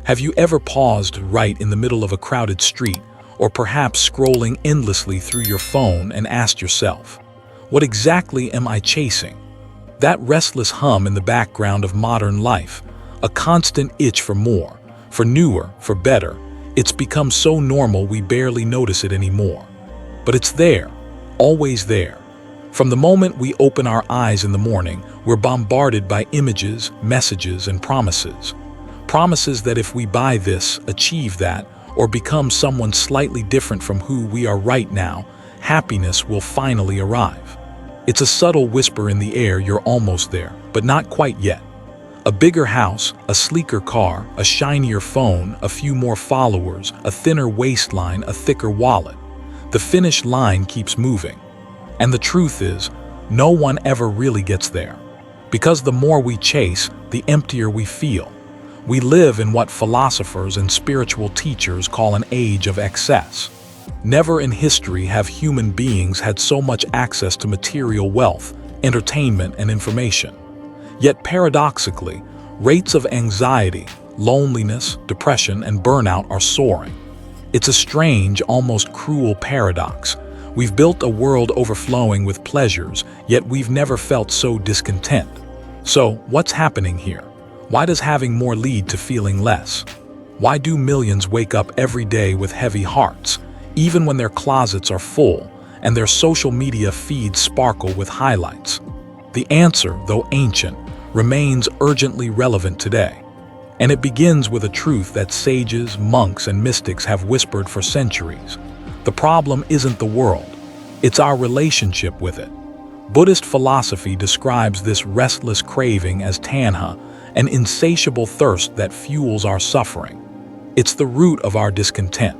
Have you ever paused right in the middle of a crowded street, or perhaps scrolling endlessly through your phone and asked yourself, what exactly am I chasing? That restless hum in the background of modern life, a constant itch for more, for newer, for better, it's become so normal we barely notice it anymore. But it's there, always there. From the moment we open our eyes in the morning, we're bombarded by images, messages, and promises. Promises that if we buy this, achieve that, or become someone slightly different from who we are right now, happiness will finally arrive. It's a subtle whisper in the air, you're almost there, but not quite yet. A bigger house, a sleeker car, a shinier phone, a few more followers, a thinner waistline, a thicker wallet. The finish line keeps moving. And the truth is, no one ever really gets there. Because the more we chase, the emptier we feel. We live in what philosophers and spiritual teachers call an age of excess. Never in history have human beings had so much access to material wealth, entertainment, and information. Yet paradoxically, rates of anxiety, loneliness, depression, and burnout are soaring. It's a strange, almost cruel paradox. We've built a world overflowing with pleasures, yet we've never felt so discontent. So, what's happening here? Why does having more lead to feeling less? Why do millions wake up every day with heavy hearts, even when their closets are full and their social media feeds sparkle with highlights? The answer, though ancient, remains urgently relevant today. And it begins with a truth that sages, monks, and mystics have whispered for centuries. The problem isn't the world, it's our relationship with it. Buddhist philosophy describes this restless craving as tanha, an insatiable thirst that fuels our suffering. It's the root of our discontent,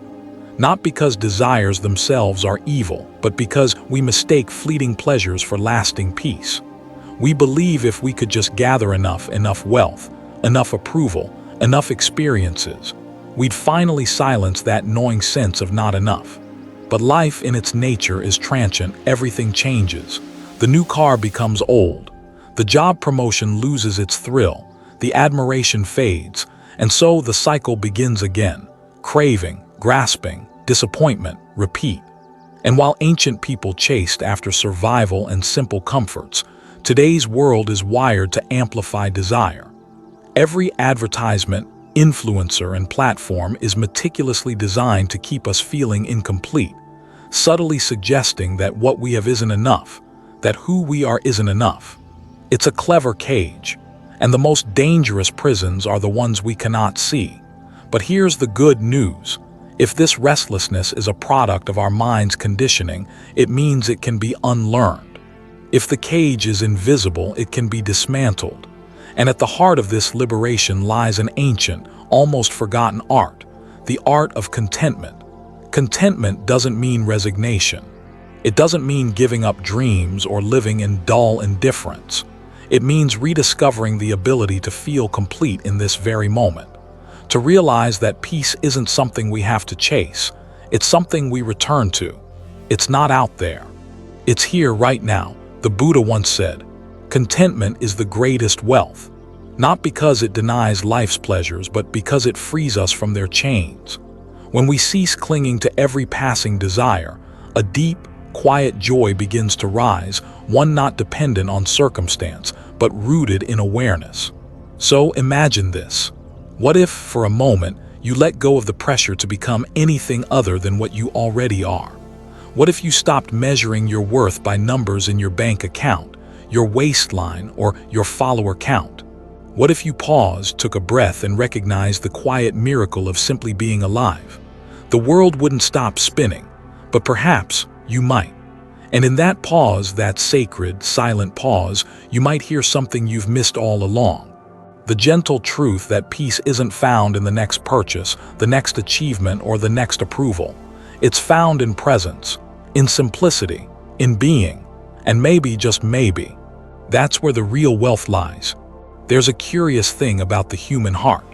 not because desires themselves are evil, but because we mistake fleeting pleasures for lasting peace. We believe if we could just gather enough wealth, enough approval, enough experiences, we'd finally silence that gnawing sense of not enough. But life in its nature is transient, everything changes. The new car becomes old. The job promotion loses its thrill. The admiration fades. And so the cycle begins again. Craving, grasping, disappointment, repeat. And while ancient people chased after survival and simple comforts, today's world is wired to amplify desire. Every advertisement, influencer, and platform is meticulously designed to keep us feeling incomplete, subtly suggesting that what we have isn't enough, that who we are isn't enough. It's a clever cage, and the most dangerous prisons are the ones we cannot see. But here's the good news. If this restlessness is a product of our mind's conditioning, it means it can be unlearned. If the cage is invisible, it can be dismantled. And at the heart of this liberation lies an ancient, almost forgotten art, the art of contentment. Contentment doesn't mean resignation. It doesn't mean giving up dreams or living in dull indifference. It means rediscovering the ability to feel complete in this very moment, to realize that peace isn't something we have to chase, it's something we return to. It's not out there. It's here right now. The Buddha once said, "Contentment is the greatest wealth, not because it denies life's pleasures, but because it frees us from their chains." When we cease clinging to every passing desire, a deep, quiet joy begins to rise, one not dependent on circumstance, but rooted in awareness. So imagine this. What if, for a moment, you let go of the pressure to become anything other than what you already are? What if you stopped measuring your worth by numbers in your bank account, your waistline, or your follower count? What if you paused, took a breath, and recognized the quiet miracle of simply being alive? The world wouldn't stop spinning, but perhaps you might. And in that pause, that sacred, silent pause, you might hear something you've missed all along. The gentle truth that peace isn't found in the next purchase, the next achievement, or the next approval. It's found in presence, in simplicity, in being, and maybe, just maybe, that's where the real wealth lies. There's a curious thing about the human heart.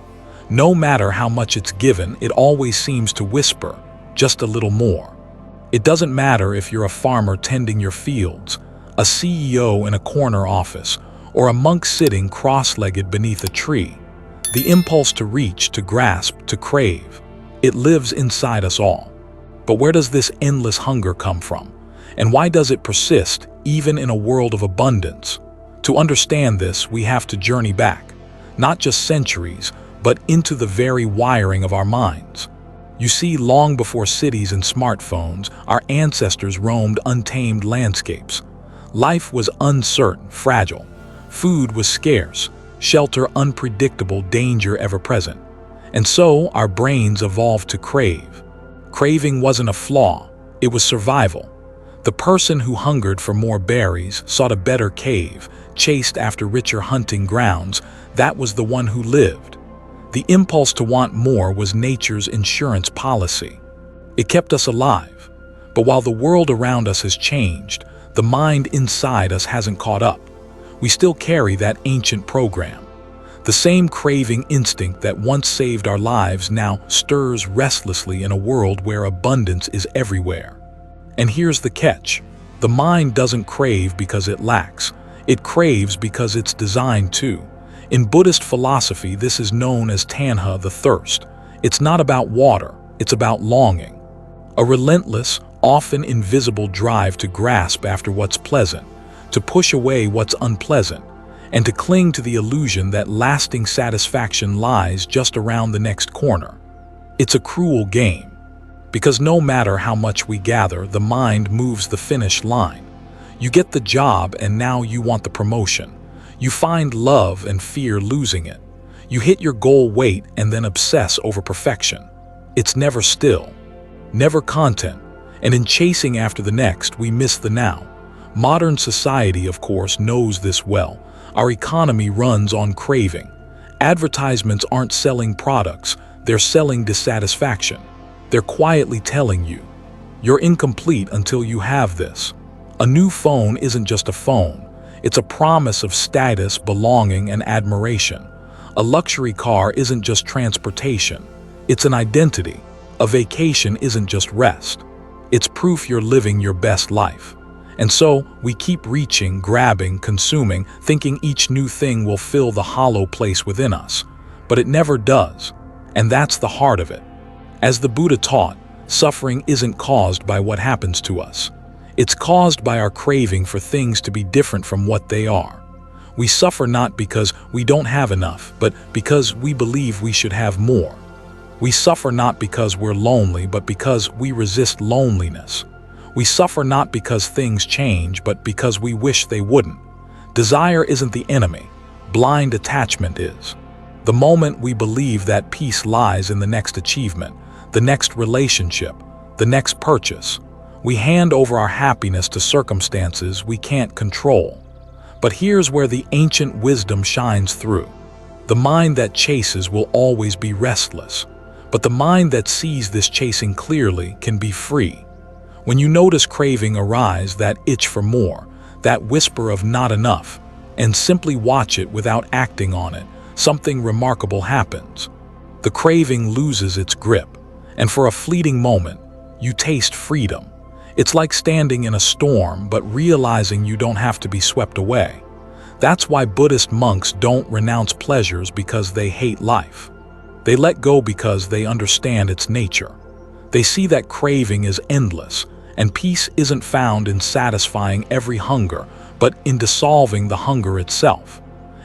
No matter how much it's given, it always seems to whisper, just a little more. It doesn't matter if you're a farmer tending your fields, a CEO in a corner office, or a monk sitting cross-legged beneath a tree. The impulse to reach, to grasp, to crave. It lives inside us all. But where does this endless hunger come from? And why does it persist, even in a world of abundance? To understand this, we have to journey back, not just centuries, but into the very wiring of our minds. You see, long before cities and smartphones, our ancestors roamed untamed landscapes. Life was uncertain, fragile. Food was scarce, shelter unpredictable, danger ever present. And so our brains evolved to crave. Craving wasn't a flaw, it was survival. The person who hungered for more berries, sought a better cave, chased after richer hunting grounds, that was the one who lived. The impulse to want more was nature's insurance policy. It kept us alive. But while the world around us has changed, the mind inside us hasn't caught up. We still carry that ancient program. The same craving instinct that once saved our lives now stirs restlessly in a world where abundance is everywhere. And here's the catch. The mind doesn't crave because it lacks. It craves because it's designed to. In Buddhist philosophy, this is known as tanha, the thirst. It's not about water, it's about longing. A relentless, often invisible drive to grasp after what's pleasant, to push away what's unpleasant, and to cling to the illusion that lasting satisfaction lies just around the next corner. It's a cruel game, because no matter how much we gather, the mind moves the finish line. You get the job and now you want the promotion. You find love and fear losing it. You hit your goal weight and then obsess over perfection. It's never still, never content, and in chasing after the next, we miss the now. Modern society, of course, knows this well. Our economy runs on craving. Advertisements aren't selling products, they're selling dissatisfaction. They're quietly telling you, you're incomplete until you have this. A new phone isn't just a phone. It's a promise of status, belonging, and admiration. A luxury car isn't just transportation. It's an identity. A vacation isn't just rest. It's proof you're living your best life. And so, we keep reaching, grabbing, consuming, thinking each new thing will fill the hollow place within us. But it never does. And that's the heart of it. As the Buddha taught, suffering isn't caused by what happens to us. It's caused by our craving for things to be different from what they are. We suffer not because we don't have enough, but because we believe we should have more. We suffer not because we're lonely, but because we resist loneliness. We suffer not because things change, but because we wish they wouldn't. Desire isn't the enemy. Blind attachment is. The moment we believe that peace lies in the next achievement, the next relationship, the next purchase, we hand over our happiness to circumstances we can't control. But here's where the ancient wisdom shines through. The mind that chases will always be restless, but the mind that sees this chasing clearly can be free. When you notice craving arise, that itch for more, that whisper of not enough, and simply watch it without acting on it, something remarkable happens. The craving loses its grip, and for a fleeting moment, you taste freedom. It's like standing in a storm, but realizing you don't have to be swept away. That's why Buddhist monks don't renounce pleasures because they hate life. They let go because they understand its nature. They see that craving is endless, and peace isn't found in satisfying every hunger, but in dissolving the hunger itself.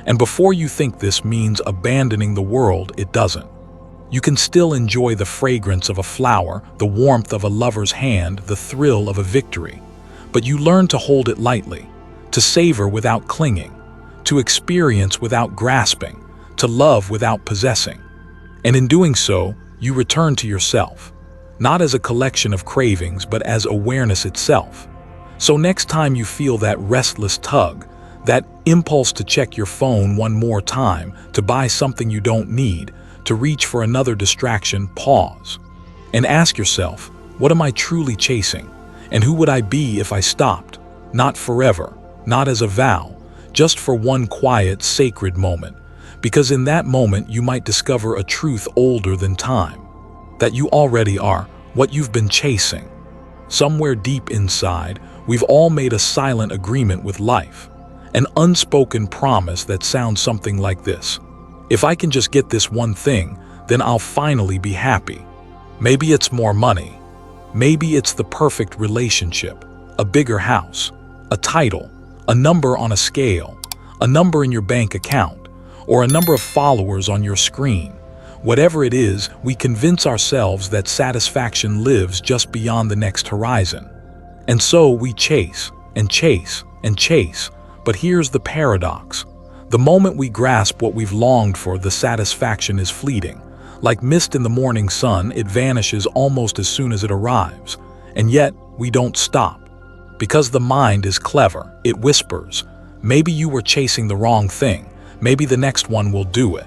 And before you think this means abandoning the world, it doesn't. You can still enjoy the fragrance of a flower, the warmth of a lover's hand, the thrill of a victory. But you learn to hold it lightly, to savor without clinging, to experience without grasping, to love without possessing. And in doing so, you return to yourself, not as a collection of cravings, but as awareness itself. So next time you feel that restless tug, that impulse to check your phone one more time, to buy something you don't need, to reach for another distraction, pause and ask yourself, what am I truly chasing? And who would I be if I stopped? Not forever, not as a vow, just for one quiet, sacred moment. Because in that moment, you might discover a truth older than time, that you already are what you've been chasing. Somewhere deep inside, we've all made a silent agreement with life, an unspoken promise that sounds something like this. If I can just get this one thing, then I'll finally be happy. Maybe it's more money. Maybe it's the perfect relationship, a bigger house, a title, a number on a scale, a number in your bank account, or a number of followers on your screen. Whatever it is, we convince ourselves that satisfaction lives just beyond the next horizon. And so we chase and chase and chase. But here's the paradox. The moment we grasp what we've longed for, the satisfaction is fleeting. Like mist in the morning sun, it vanishes almost as soon as it arrives. And yet, we don't stop. Because the mind is clever, it whispers, maybe you were chasing the wrong thing, maybe the next one will do it.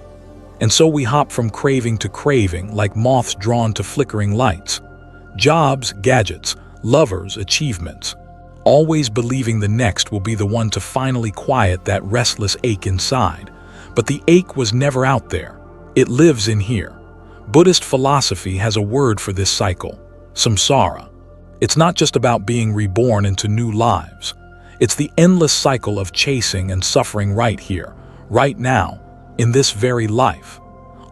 And so we hop from craving to craving like moths drawn to flickering lights. Jobs, gadgets, lovers, achievements. Always believing the next will be the one to finally quiet that restless ache inside. But the ache was never out there. It lives in here. Buddhist philosophy has a word for this cycle, samsara. It's not just about being reborn into new lives. It's the endless cycle of chasing and suffering right here, right now, in this very life.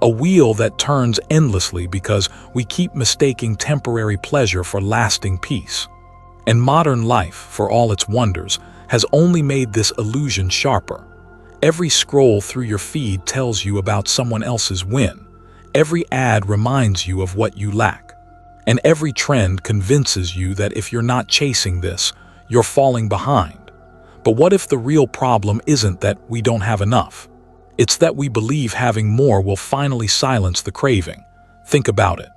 A wheel that turns endlessly because we keep mistaking temporary pleasure for lasting peace. And modern life, for all its wonders, has only made this illusion sharper. Every scroll through your feed tells you about someone else's win. Every ad reminds you of what you lack. And every trend convinces you that if you're not chasing this, you're falling behind. But what if the real problem isn't that we don't have enough? It's that we believe having more will finally silence the craving. Think about it.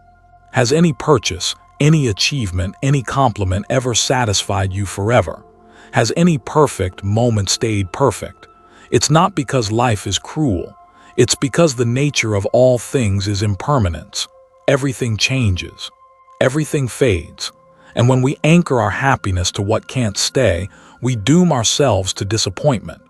Has any purchase, any achievement, any compliment ever satisfied you forever? Has any perfect moment stayed perfect? It's not because life is cruel. It's because the nature of all things is impermanence. Everything changes. Everything fades. And when we anchor our happiness to what can't stay, we doom ourselves to disappointment.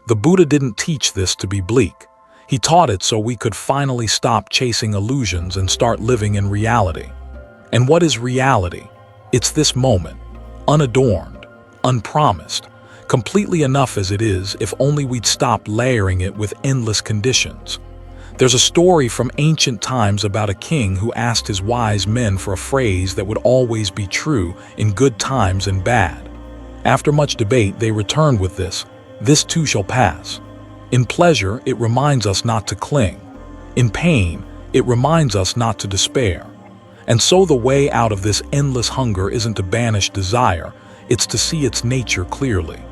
The Buddha didn't teach this to be bleak. He taught it so we could finally stop chasing illusions and start living in reality. And what is reality? It's this moment, unadorned, unpromised, completely enough as it is if only we'd stop layering it with endless conditions. There's a story from ancient times about a king who asked his wise men for a phrase that would always be true in good times and bad. After much debate, they returned with this too shall pass. In pleasure, it reminds us not to cling. In pain, it reminds us not to despair. And so the way out of this endless hunger isn't to banish desire, it's to see its nature clearly.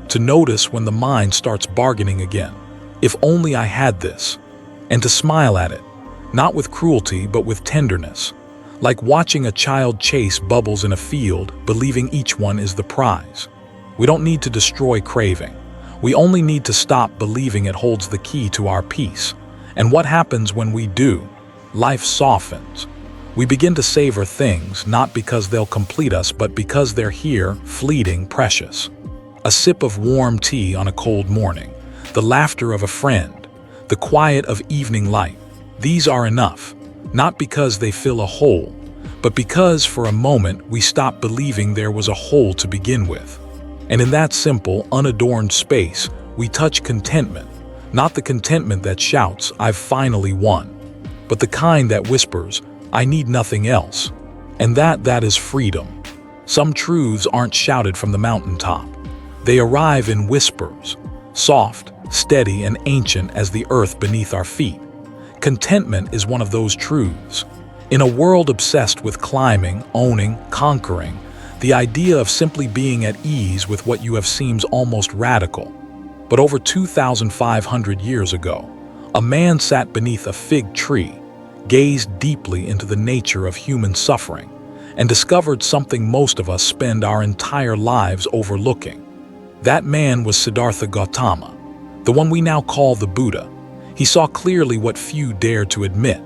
To notice when the mind starts bargaining again. If only I had this. And to smile at it, not with cruelty but with tenderness. Like watching a child chase bubbles in a field, believing each one is the prize. We don't need to destroy craving. We only need to stop believing it holds the key to our peace. And what happens when we do? Life softens. We begin to savor things, not because they'll complete us, but because they're here, fleeting, precious. A sip of warm tea on a cold morning, the laughter of a friend, the quiet of evening light. These are enough, not because they fill a hole, but because for a moment we stop believing there was a hole to begin with. And in that simple, unadorned space, we touch contentment, not the contentment that shouts, "I've finally won," but the kind that whispers, "I need nothing else." And that is freedom. Some truths aren't shouted from the mountaintop. They arrive in whispers, soft, steady, and ancient as the earth beneath our feet. Contentment is one of those truths. In a world obsessed with climbing, owning, conquering, the idea of simply being at ease with what you have seems almost radical. But over 2,500 years ago, a man sat beneath a fig tree, gazed deeply into the nature of human suffering, and discovered something most of us spend our entire lives overlooking. That man was Siddhartha Gautama, the one we now call the Buddha. He saw clearly what few dare to admit,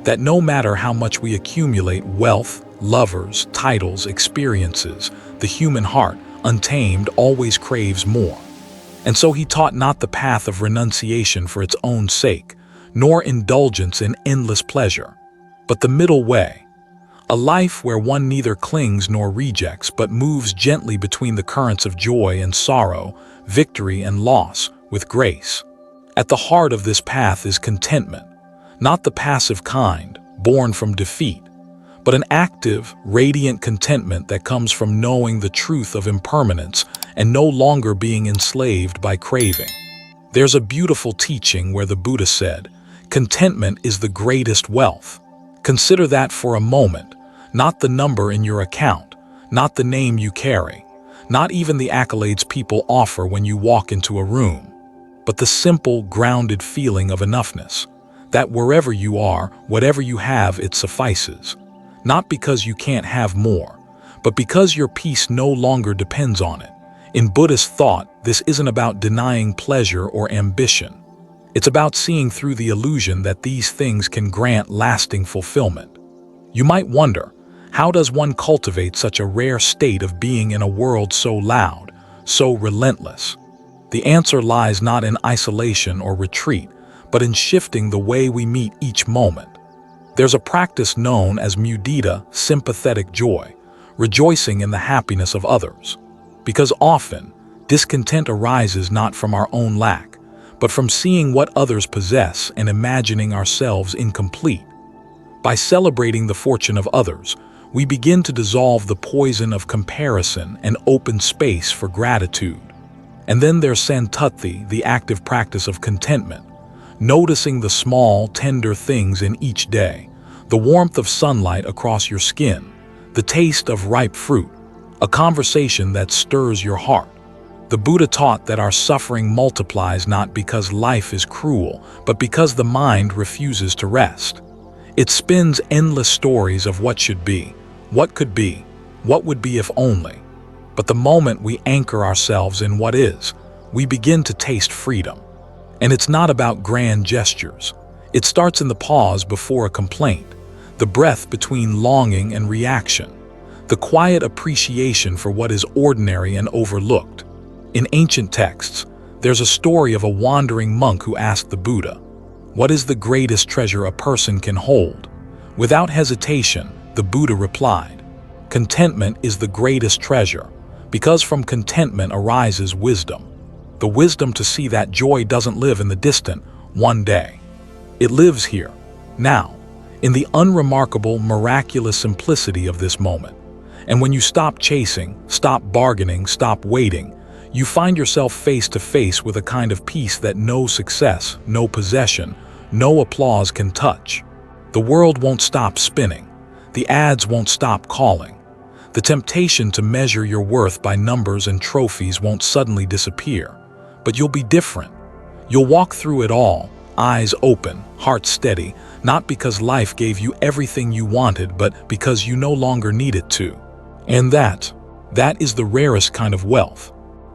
that no matter how much we accumulate wealth, lovers, titles, experiences, the human heart, untamed, always craves more. And so he taught not the path of renunciation for its own sake, nor indulgence in endless pleasure, but the middle way, a life where one neither clings nor rejects, but moves gently between the currents of joy and sorrow, victory and loss, with grace. At the heart of this path is contentment, not the passive kind, born from defeat, but an active, radiant contentment that comes from knowing the truth of impermanence and no longer being enslaved by craving. There's a beautiful teaching where the Buddha said, "Contentment is the greatest wealth." Consider that for a moment, not the number in your account, not the name you carry, not even the accolades people offer when you walk into a room, but the simple, grounded feeling of enoughness, that wherever you are, whatever you have, it suffices. Not because you can't have more, but because your peace no longer depends on it. In Buddhist thought, this isn't about denying pleasure or ambition. It's about seeing through the illusion that these things can grant lasting fulfillment. You might wonder, how does one cultivate such a rare state of being in a world so loud, so relentless? The answer lies not in isolation or retreat, but in shifting the way we meet each moment. There's a practice known as mudita, sympathetic joy, rejoicing in the happiness of others. Because often, discontent arises not from our own lack, but from seeing what others possess and imagining ourselves incomplete. By celebrating the fortune of others, we begin to dissolve the poison of comparison and open space for gratitude. And then there's santati, the active practice of contentment, noticing the small, tender things in each day, the warmth of sunlight across your skin, the taste of ripe fruit, a conversation that stirs your heart. The Buddha taught that our suffering multiplies not because life is cruel, but because the mind refuses to rest. It spins endless stories of what should be, what could be, what would be if only. But the moment we anchor ourselves in what is, we begin to taste freedom. And it's not about grand gestures. It starts in the pause before a complaint, the breath between longing and reaction, the quiet appreciation for what is ordinary and overlooked. In ancient texts, there's a story of a wandering monk who asked the Buddha, "What is the greatest treasure a person can hold?" Without hesitation, the Buddha replied, "Contentment is the greatest treasure, because from contentment arises wisdom. The wisdom to see that joy doesn't live in the distant, one day. It lives here, now, in the unremarkable, miraculous simplicity of this moment. And when you stop chasing, stop bargaining, stop waiting, you find yourself face to face with a kind of peace that no success, no possession, no applause can touch. The world won't stop spinning. The ads won't stop calling. The temptation to measure your worth by numbers and trophies won't suddenly disappear. But you'll be different. You'll walk through it all, eyes open, heart steady, not because life gave you everything you wanted, but because you no longer need it to. And that is the rarest kind of wealth.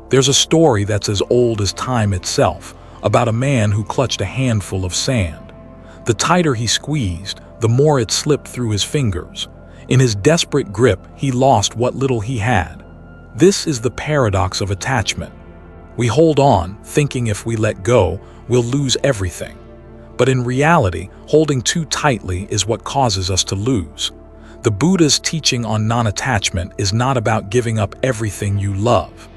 There's a story that's as old as time itself, about a man who clutched a handful of sand. The tighter he squeezed, the more it slipped through his fingers. In his desperate grip, he lost what little he had. This is the paradox of attachment. We hold on, thinking if we let go, we'll lose everything. But in reality, holding too tightly is what causes us to lose. The Buddha's teaching on non-attachment is not about giving up everything you love.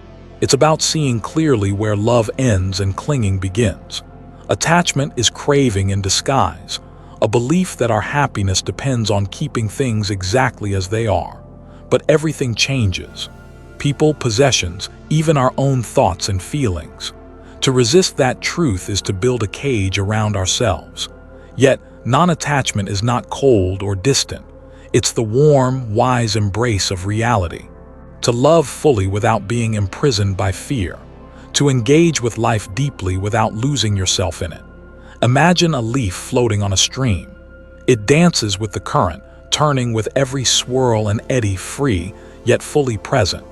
It's about seeing clearly where love ends and clinging begins. Attachment is craving in disguise, a belief that our happiness depends on keeping things exactly as they are. But everything changes. People, possessions, even our own thoughts and feelings. To resist that truth is to build a cage around ourselves. Yet, non-attachment is not cold or distant. It's the warm, wise embrace of reality. To love fully without being imprisoned by fear. To engage with life deeply without losing yourself in it. Imagine a leaf floating on a stream. It dances with the current, turning with every swirl and eddy, free, yet fully present.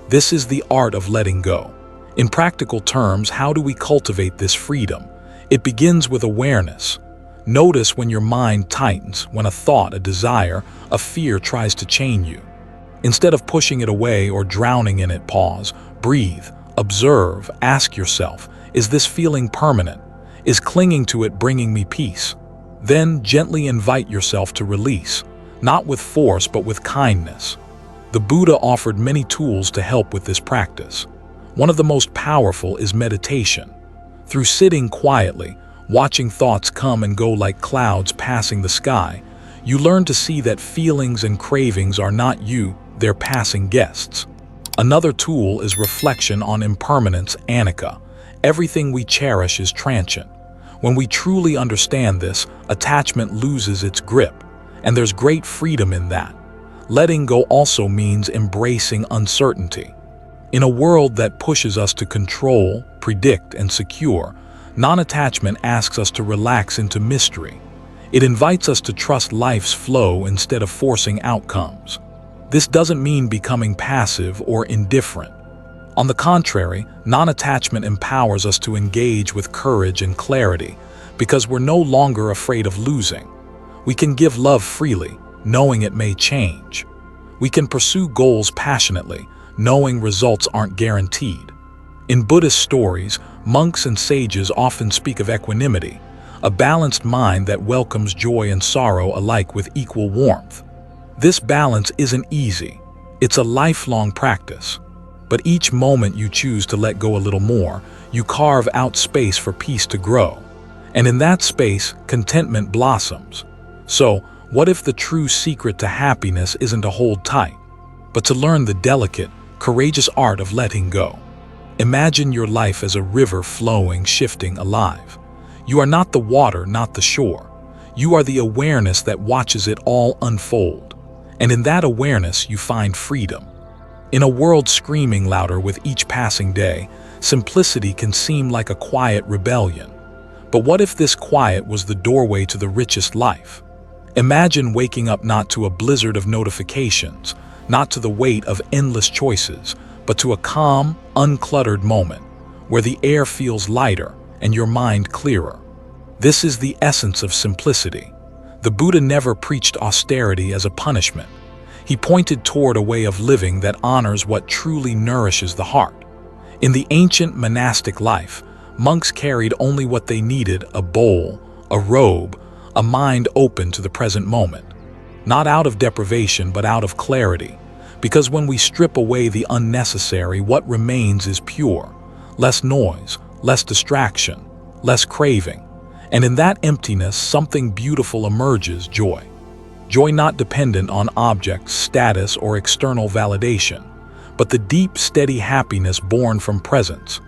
This is the art of letting go. In practical terms, how do we cultivate this freedom? It begins with awareness. Notice when your mind tightens, when a thought, a desire, a fear tries to chain you. Instead of pushing it away or drowning in it, pause, breathe, observe, ask yourself, is this feeling permanent? Is clinging to it bringing me peace? Then gently invite yourself to release, not with force but with kindness. The Buddha offered many tools to help with this practice. One of the most powerful is meditation. Through sitting quietly, watching thoughts come and go like clouds passing the sky, you learn to see that feelings and cravings are not you, they're passing guests. Another tool is reflection on impermanence, anicca. Everything we cherish is transient. When we truly understand this, attachment loses its grip, and there's great freedom in that. Letting go also means embracing uncertainty. In a world that pushes us to control, predict, and secure, non-attachment asks us to relax into mystery. It invites us to trust life's flow instead of forcing outcomes. This doesn't mean becoming passive or indifferent. On the contrary, non-attachment empowers us to engage with courage and clarity because we're no longer afraid of losing. We can give love freely, knowing it may change. We can pursue goals passionately, knowing results aren't guaranteed. In Buddhist stories, monks and sages often speak of equanimity, a balanced mind that welcomes joy and sorrow alike with equal warmth. This balance isn't easy. It's a lifelong practice. But each moment you choose to let go a little more, you carve out space for peace to grow. And in that space, contentment blossoms. So, what if the true secret to happiness isn't to hold tight, but to learn the delicate, courageous art of letting go? Imagine your life as a river flowing, shifting, alive. You are not the water, not the shore. You are the awareness that watches it all unfold. And in that awareness, you find freedom. In a world screaming louder with each passing day, simplicity can seem like a quiet rebellion. But what if this quiet was the doorway to the richest life? Imagine waking up not to a blizzard of notifications, not to the weight of endless choices, but to a calm, uncluttered moment, where the air feels lighter and your mind clearer. This is the essence of simplicity. The Buddha never preached austerity as a punishment. He pointed toward a way of living that honors what truly nourishes the heart. In the ancient monastic life, monks carried only what they needed: a bowl, a robe, a mind open to the present moment. Not out of deprivation, but out of clarity. Because when we strip away the unnecessary, what remains is pure. Less noise, less distraction, less craving. And in that emptiness, something beautiful emerges: joy. Joy not dependent on objects, status, or external validation, but the deep, steady happiness born from presence.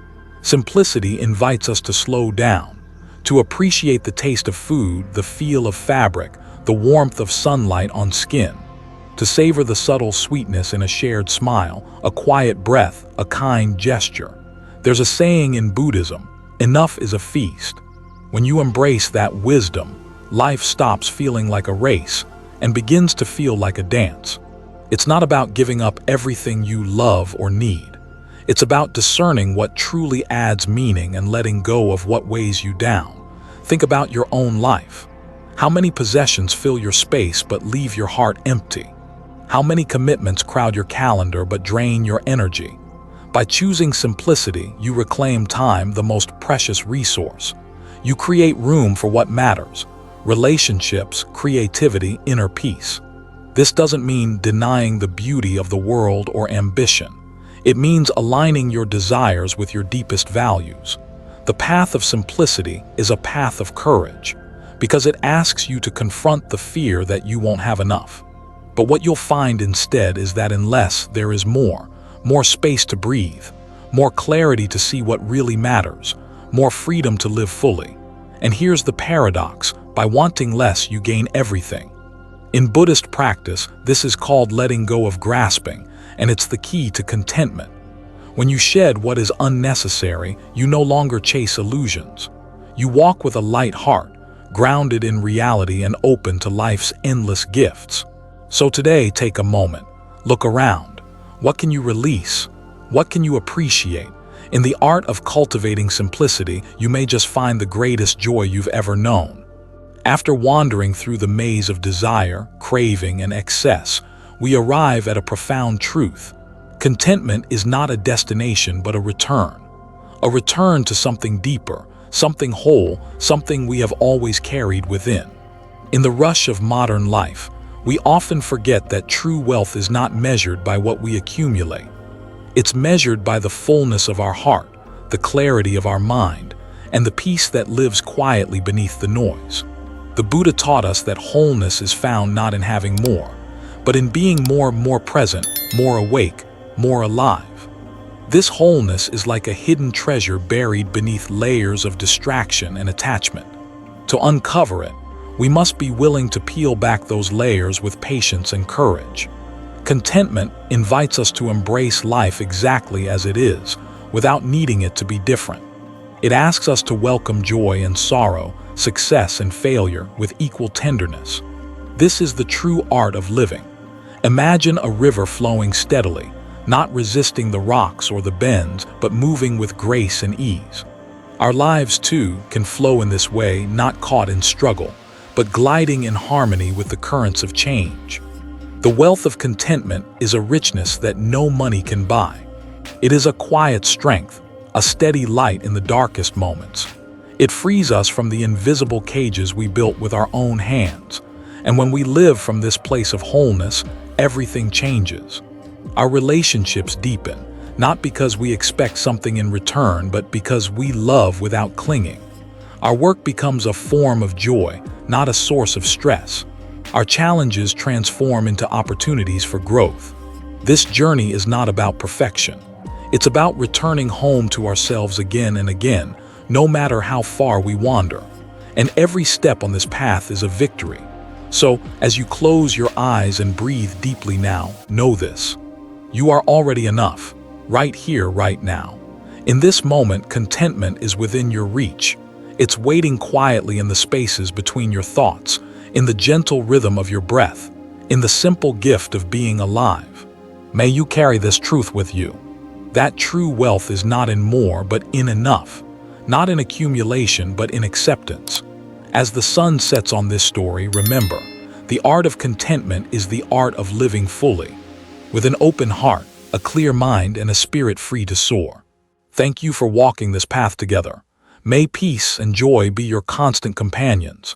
Simplicity invites us to slow down, to appreciate the taste of food, the feel of fabric, the warmth of sunlight on skin, to savor the subtle sweetness in a shared smile, a quiet breath, a kind gesture. There's a saying in Buddhism: enough is a feast. When you embrace that wisdom, life stops feeling like a race and begins to feel like a dance. It's not about giving up everything you love or need. It's about discerning what truly adds meaning and letting go of what weighs you down. Think about your own life. How many possessions fill your space but leave your heart empty? How many commitments crowd your calendar but drain your energy? By choosing simplicity, you reclaim time, the most precious resource. You create room for what matters: relationships, creativity, inner peace. This doesn't mean denying the beauty of the world or ambition. It means aligning your desires with your deepest values. The path of simplicity is a path of courage, because it asks you to confront the fear that you won't have enough. But what you'll find instead is that unless there is more space to breathe, more clarity to see what really matters, more freedom to live fully. And here's the paradox: by wanting less, you gain everything. In Buddhist practice, this is called letting go of grasping, and it's the key to contentment. When you shed what is unnecessary, you no longer chase illusions. You walk with a light heart, grounded in reality and open to life's endless gifts. So today, take a moment. Look around. What can you release? What can you appreciate? In the art of cultivating simplicity, you may just find the greatest joy you've ever known. After wandering through the maze of desire, craving, and excess, we arrive at a profound truth. Contentment is not a destination but a return to something deeper, something whole, something we have always carried within. In the rush of modern life, we often forget that true wealth is not measured by what we accumulate. It's measured by the fullness of our heart, the clarity of our mind, and the peace that lives quietly beneath the noise. The Buddha taught us that wholeness is found not in having more, but in being more present, more awake, more alive. This wholeness is like a hidden treasure buried beneath layers of distraction and attachment. To uncover it, we must be willing to peel back those layers with patience and courage. Contentment invites us to embrace life exactly as it is, without needing it to be different. It asks us to welcome joy and sorrow, success and failure with equal tenderness. This is the true art of living. Imagine a river flowing steadily, not resisting the rocks or the bends, but moving with grace and ease. Our lives, too, can flow in this way, not caught in struggle, but gliding in harmony with the currents of change. The wealth of contentment is a richness that no money can buy. It is a quiet strength, a steady light in the darkest moments. It frees us from the invisible cages we built with our own hands. And when we live from this place of wholeness, everything changes. Our relationships deepen, not because we expect something in return, but because we love without clinging. Our work becomes a form of joy, not a source of stress. Our challenges transform into opportunities for growth. This journey is not about perfection. It's about returning home to ourselves again and again, no matter how far we wander. And every step on this path is a victory. So, as you close your eyes and breathe deeply now, know this. You are already enough, right here, right now. In this moment, contentment is within your reach. It's waiting quietly in the spaces between your thoughts, in the gentle rhythm of your breath, in the simple gift of being alive. May you carry this truth with you. That true wealth is not in more, but in enough. Not in accumulation, but in acceptance. As the sun sets on this story, remember, the art of contentment is the art of living fully, with an open heart, a clear mind, and a spirit free to soar. Thank you for walking this path together. May peace and joy be your constant companions.